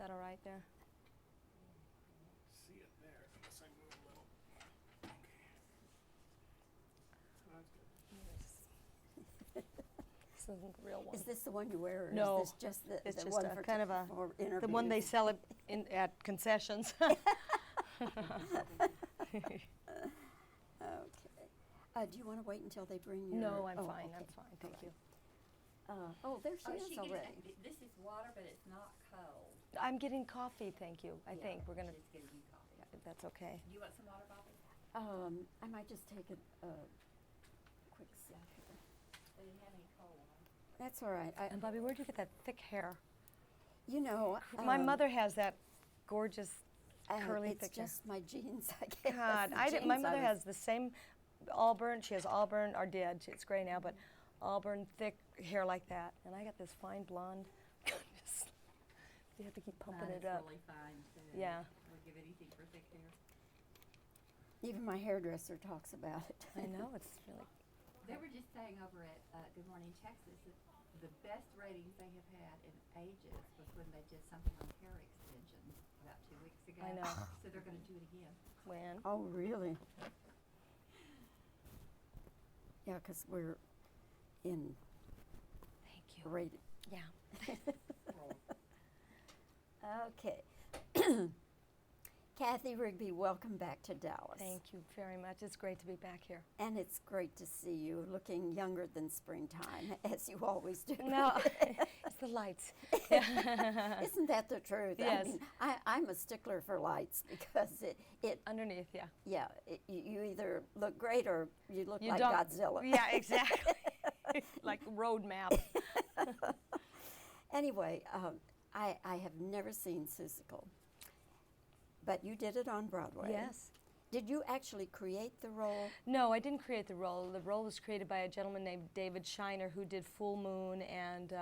that all right there? See it there, unless I move a little. Okay. So that's good. This isn't the real one. Is this the one you wear, or No, is this just the, it's the just one a for kind of for the one they interviews? sell it at concessions. Okay. Do you want to wait until they bring your... No, I'm oh, fine. okay. I'm fine. Thank you. There she is getting already. it. This is water, but it's not cold. I'm getting coffee. Thank you. I Yeah, think we're gonna. She's getting you coffee. If that's okay. Do you want some water, Bobbie? I might just take a quick sip here. They didn't have any cold one. That's all right. And Bobbie, where'd you get that thick hair? You know... My mother has that gorgeous curly it's thick hair. just my genes, I guess. God, The my genes mother I was- has the same auburn. She has auburn, or did. It's gray now, but auburn, thick hair like that. And I got this fine blonde. You have to keep pumping Mine it is up. really fine, too. Yeah. I would give anything for thick hair. Even my hairdresser talks about it. I know, it's really. They were just saying over at Good Morning Texas that the best ratings they have had in ages was when they did something on hair extensions about 2 weeks ago. I know. So they're going to do it again. When? Oh, really? Yeah, because we're in Thank you. rated. Yeah. Okay. Cathy, Rigby, welcome back to Dallas. Thank you very much. It's great to be back here. And it's great to see you looking younger than springtime, as you always do. No, it's the lights. Isn't that the truth? Yes. I mean, I'm a stickler for lights because it Underneath, yeah. you either look great or you look You like don't. Godzilla. Yeah, exactly. Like road map. Anyway, I have never seen Seussical, but you did it on Broadway. Yes. Did you actually create the role? No, I didn't create the role. The role was created by a gentleman named David Shiner, who did Full Moon, and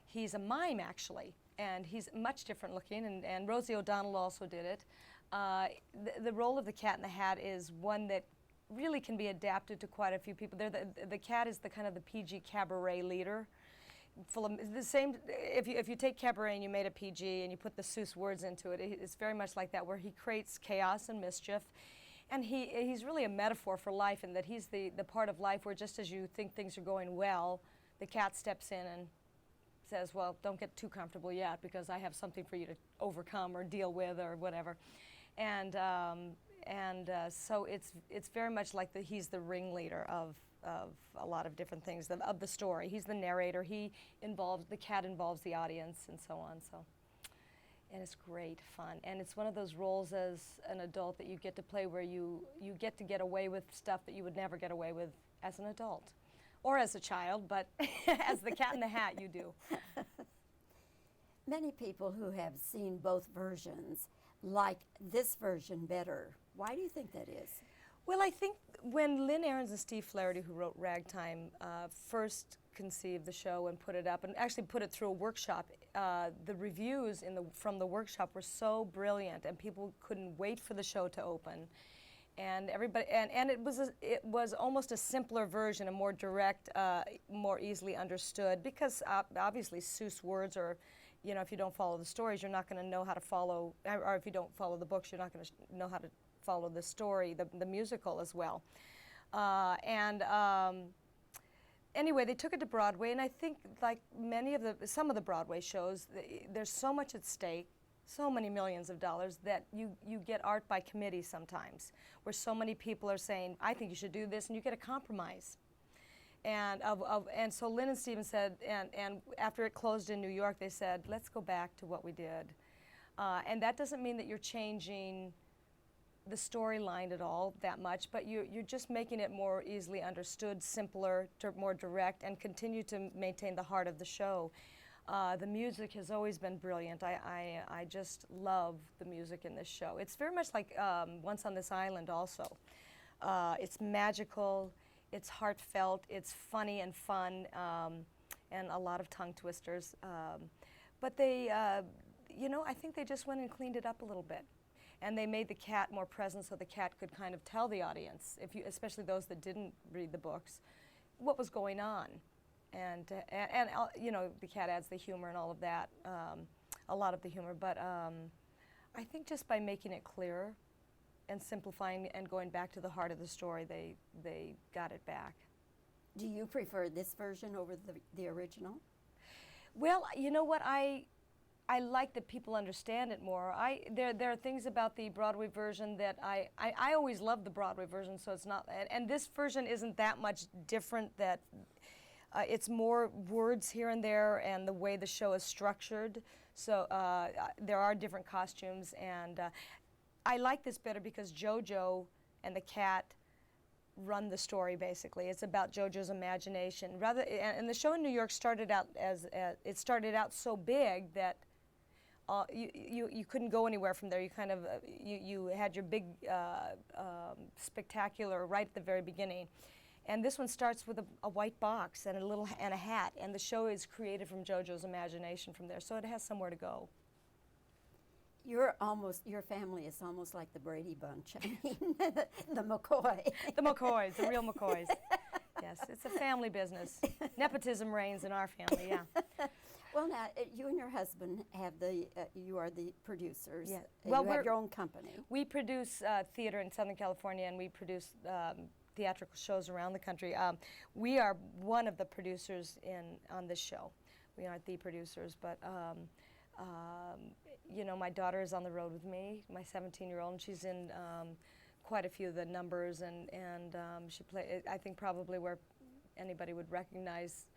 he's a mime, actually. And he's much different looking, and Rosie O'Donnell also did it. The role of the Cat in the Hat is one that really can be adapted to quite a few people. The Cat is the kind of the PG cabaret leader. Full of the same. If you take cabaret and you made a PG and you put the Seuss words into it, it's very much like that, where he creates chaos and mischief, and he's really a metaphor for life, in that he's the part of life where just as you think things are going well, the cat steps in and says, "Well, don't get too comfortable yet, because I have something for you to overcome or deal with or whatever," and so it's very much like he's the ringleader of a lot of different things of the story. He's the narrator. The cat involves the audience, and so on. So, and it's great fun. And it's one of those roles as an adult that you get to play, where you get away with stuff that you would never get away with as an adult, or as a child. But as the Cat in the Hat, you do. Many people who have seen both versions like this version better. Why do you think that is? Well, I think when Lynn Ahrens and Steve Flaherty, who wrote Ragtime, first conceived the show and put it up, and actually put it through a workshop, the reviews from the workshop were so brilliant, and people couldn't wait for the show to open. And everybody, and it was almost a simpler version, a more direct, more easily understood, because obviously Seuss words are, if you don't follow the stories, you're not going to know how to follow, or if you don't follow the books, you're not going to know how to follow the story, the musical as well. Anyway, they took it to Broadway, and I think, like some of the Broadway shows, there's so much at stake, so many millions of dollars, that you get art by committee sometimes, where so many people are saying, I think you should do this, and you get a compromise. And so Lynn and Steven said, and after it closed in New York, they said, let's go back to what we did. And that doesn't mean that you're changing the storyline at all that much, but you're just making it more easily understood, simpler, more direct, and continue to maintain the heart of the show. The music has always been brilliant. I just love the music in this show. It's very much like Once on This Island also. It's magical, it's heartfelt, it's funny and fun, and a lot of tongue twisters. But they, I think they just went and cleaned it up a little bit. And they made the cat more present, so the cat could kind of tell the audience, especially those that didn't read the books, what was going on. And the cat adds the humor and all of that. a lot of the humor. But I think just by making it clearer and simplifying and going back to the heart of the story, they got it back. Do you prefer this version over the original? Well, you know what, I like that people understand it more. There are things about the Broadway version that I always loved the Broadway version, so it's not, and this version isn't that much different. That it's more words here and there, and the way the show is structured. So there are different costumes, and I like this better because JoJo and the cat run the story. Basically, it's about JoJo's imagination. And the show in New York started out it started out so big that you couldn't go anywhere from there. You kind of you had your big spectacular right at the very beginning, and this one starts with a white box and a hat, and the show is created from JoJo's imagination from there. So it has somewhere to go. Your family is almost like the Brady Bunch. I mean, the McCoy. The McCoys, the real McCoys. Yes, it's a family business. Nepotism reigns in our family. Yeah. Well, now you and your husband have you are the producers. Yeah. Well, you have your own company. We produce theater in Southern California, and we produce theatrical shows around the country. We are one of the producers on this show. We aren't the producers, but. You know, my daughter is on the road with me, my 17-year-old, and she's in quite a few of the numbers, and she I think probably where anybody would recognize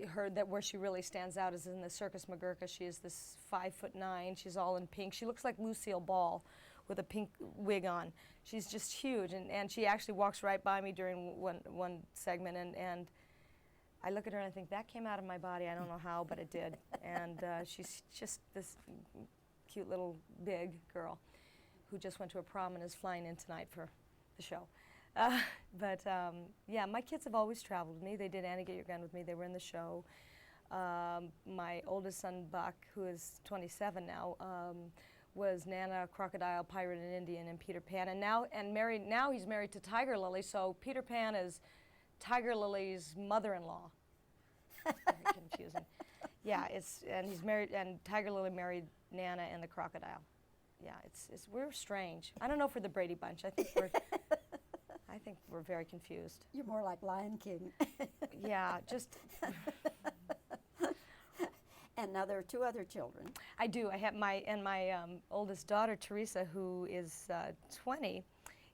her, that where she really stands out is in the Circus McGurk. She is this 5'9". She's all in pink. She looks like Lucille Ball with a pink wig on. She's just huge, and she actually walks right by me during one segment, and I look at her and I think, that came out of my body. I don't know how, but it did. And she's just this cute little big girl who just went to a prom and is flying in tonight for the show. Yeah, my kids have always traveled with me. They did Annie Get Your Gun with me. They were in the show. My oldest son, Buck, who is 27 now, was Nana, Crocodile, Pirate, and Indian in Peter Pan. And now he's married to Tiger Lily, so Peter Pan is Tiger Lily's mother-in-law. Very confusing. Yeah, and he's married, and Tiger Lily married Nana and the Crocodile. Yeah, we're strange. I don't know if we're the Brady Bunch. I think we're very confused. You're more like Lion King. Yeah, just. And now there are two other children. I do. I have my oldest daughter, Teresa, who is 20.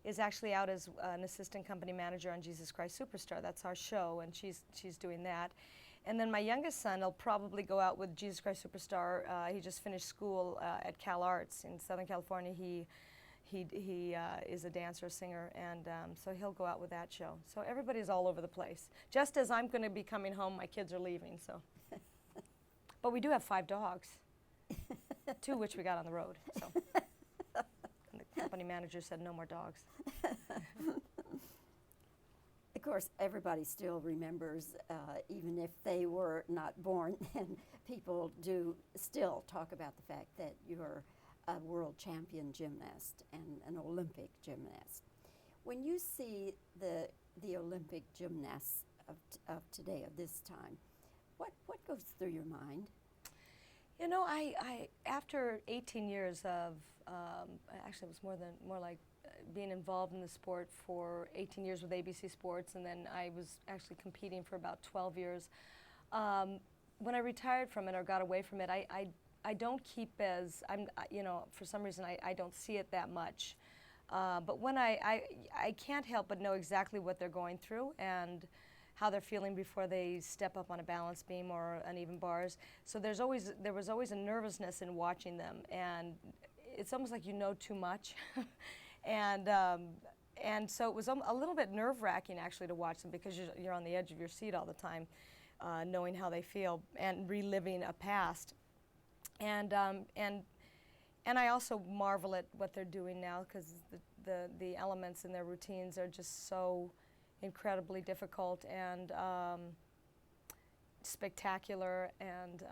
Is actually out as an assistant company manager on Jesus Christ Superstar. That's our show, and she's doing that. And then my youngest son will probably go out with Jesus Christ Superstar. He just finished school at Cal Arts in Southern California. He is a dancer, singer, and so he'll go out with that show. So everybody's all over the place. Just as I'm going to be coming home, my kids are leaving. So, but we do have 5 dogs, 2 which we got on the road. So. The company manager said no more dogs. Of course, everybody still remembers, even if they were not born, and people do still talk about the fact that you're a world champion gymnast and an Olympic gymnast. When you see the Olympic gymnasts of today, of this time, what goes through your mind? You know, I after 18 years of actually it was more like being involved in the sport for 18 years with ABC Sports, and then I was actually competing for about 12 years. When I retired from it or got away from it, I don't keep for some reason I don't see it that much. But when I can't help but know exactly what they're going through and how they're feeling before they step up on a balance beam or uneven bars. So there was always a nervousness in watching them, and it's almost like you know too much. And so it was a little bit nerve-wracking actually to watch them, because you're on the edge of your seat all the time, knowing how they feel and reliving a past. And I also marvel at what they're doing now, because the elements in their routines are just so incredibly difficult and spectacular, and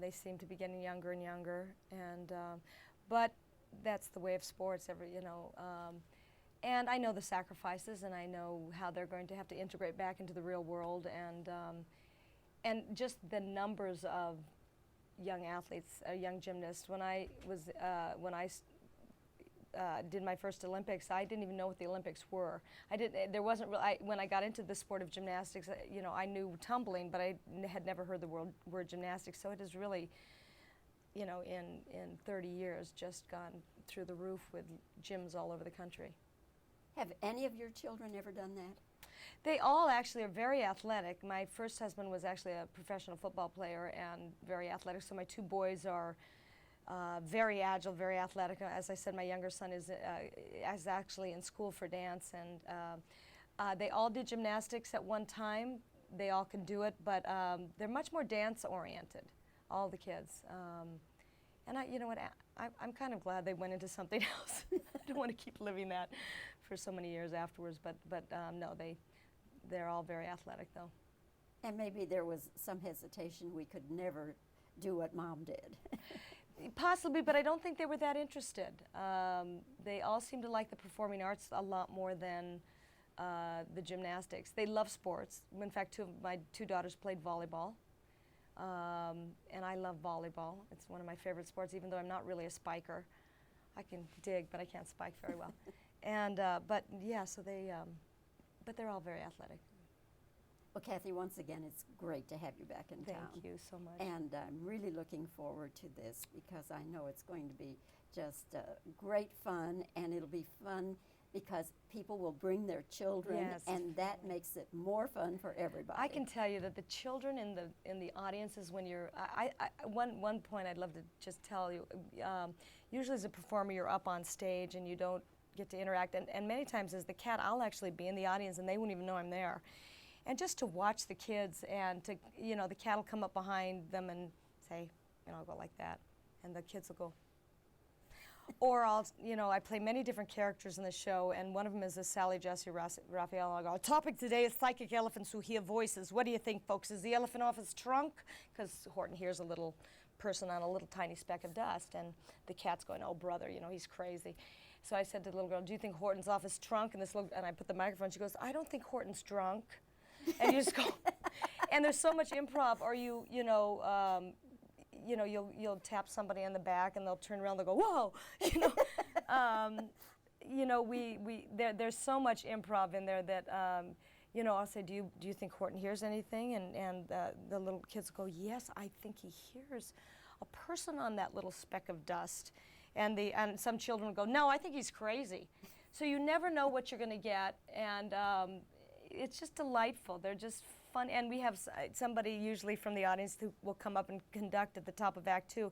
they seem to be getting younger and younger. But that's the way of sports, and I know the sacrifices, and I know how they're going to have to integrate back into the real world, and just the numbers of young athletes, young gymnasts. When I was did my first Olympics, I didn't even know what the Olympics were. There wasn't when I got into the sport of gymnastics, you know, I knew tumbling, but I had never heard the word gymnastics. So it has really, you know, in 30 years, just gone through the roof with gyms all over the country. Have any of your children ever done that? They all actually are very athletic. My first husband was actually a professional football player and very athletic, so my two boys are very agile, very athletic. As I said, my younger son is actually in school for dance, and they all did gymnastics at one time. They all can do it, but they're much more dance-oriented, all the kids. And you know what, I'm kind of glad they went into something else. I don't want to keep living that for so many years afterwards, but no, they're all very athletic, though. And maybe there was some hesitation we could never do what Mom did. Possibly, but I don't think they were that interested. They all seem to like the performing arts a lot more than the gymnastics. They love sports. In fact, my two daughters played volleyball, and I love volleyball. It's one of my favorite sports, even though I'm not really a spiker. I can dig, but I can't spike very well. And but yeah, so but they're all very athletic. Well, Cathy, once again, it's great to have you back in town. Thank you so much. And I'm really looking forward to this because I know it's going to be just great fun, and it'll be fun because people will bring their children, Yes. and that makes it more fun for everybody. I can tell you that the children in the audiences, when you're, one point I'd love to just tell you, usually as a performer you're up on stage and you don't get to interact, and many times as the cat I'll actually be in the audience and they won't even know I'm there. And just to watch the kids and to, you know, the cat will come up behind them and say, you know, I'll go like that, and the kids will go. Or I'll, you know, I play many different characters in the show, and one of them is a Sally Jesse Raphael. I'll go, our topic today is psychic elephants who hear voices. What do you think, folks? Is the elephant off his trunk? Because Horton hears a little person on a little tiny speck of dust, and the cat's going, oh, brother, you know, he's crazy. So I said to the little girl, do you think Horton's off his trunk? And I put the microphone, she goes, I don't think Horton's drunk. And you just go, and there's so much improv, or you'll tap somebody on the back and they'll turn around, they'll go, whoa, there's so much improv in there that, I'll say, do you think Horton hears anything? And the little kids go, yes, I think he hears a person on that little speck of dust. And some children will go, no, I think he's crazy. So you never know what you're going to get, and it's just delightful. They're just fun, and we have somebody usually from the audience who will come up and conduct at the top of Act 2.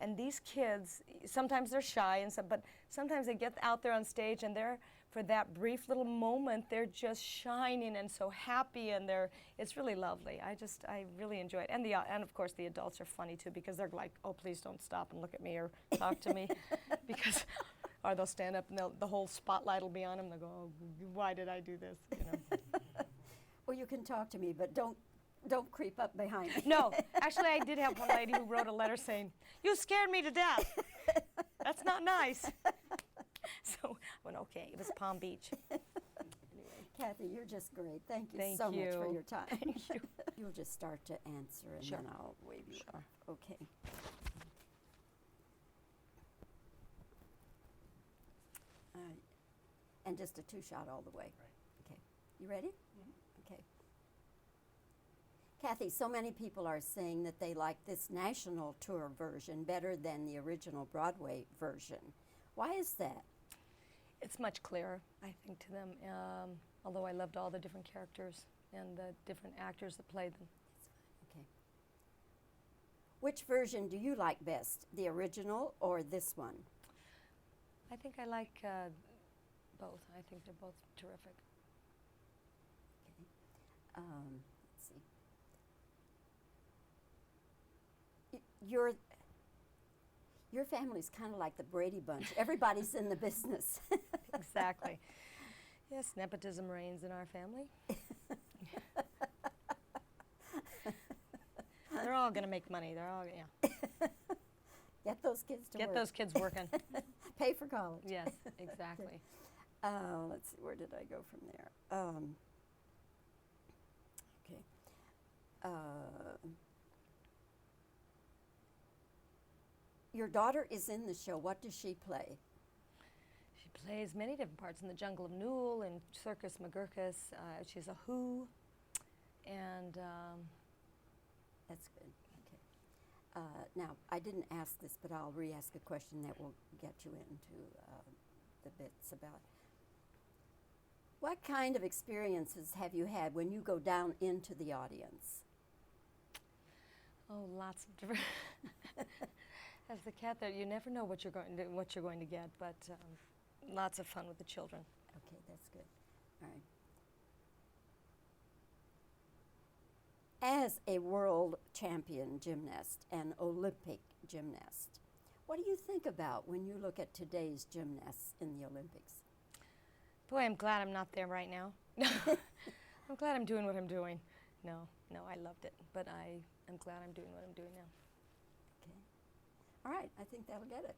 And these kids, sometimes they're shy, but sometimes they get out there on stage, and for that brief little moment, they're just shining and so happy, and it's really lovely. I really enjoy it. And of course the adults are funny too, because they're like, oh, please don't stop and look at me or talk to me, or they'll stand up and the whole spotlight will be on them. They'll go, oh, why did I do this? You know. Well, you can talk to me, but don't creep up behind me. No, actually I did have one lady who wrote a letter saying, you scared me to death. That's not nice. So I went, okay, it was Palm Beach. Anyway. Cathy, you're just great. Thank you Thank so you. much for your time. Thank you. You'll just start to answer, and Sure. then I'll wave you Sure. off. Okay. And just a two-shot all the way. Right. Okay. You ready? Mm-hmm. Okay. Cathy, so many people are saying that they like this national tour version better than the original Broadway version. Why is that? It's much clearer, I think, to them, although I loved all the different characters and the different actors that played them. Okay. Which version do you like best, the original or this one? I think I like both. I think they're both terrific. Okay. Let's see. Your family's kind of like the Brady Bunch. Everybody's in the business. Exactly. Yes, nepotism reigns in our family. They're all going to make money. They're all, yeah. Get those kids to work. Get those kids working. Pay for college. Yes, exactly. Let's see, where did I go from there? Okay. your daughter is in the show. What does she play? She plays many different parts in the Jungle of Newell and Circus McGurkus. She's a Who, and That's good. Okay. Now, I didn't ask this, but I'll re-ask a question that will get you into the bits about. What kind of experiences have you had when you go down into the audience? oh, lots of different. As the cat there, you never know what you're going to get, but lots of fun with the children. Okay, that's good. All right. As a world champion gymnast and Olympic gymnast, what do you think about when you look at today's gymnasts in the Olympics? Boy, I'm glad I'm not there right now. I'm glad I'm doing what I'm doing. No, I loved it, but I'm glad I'm doing what I'm doing now. Okay. All right, I think that'll get it.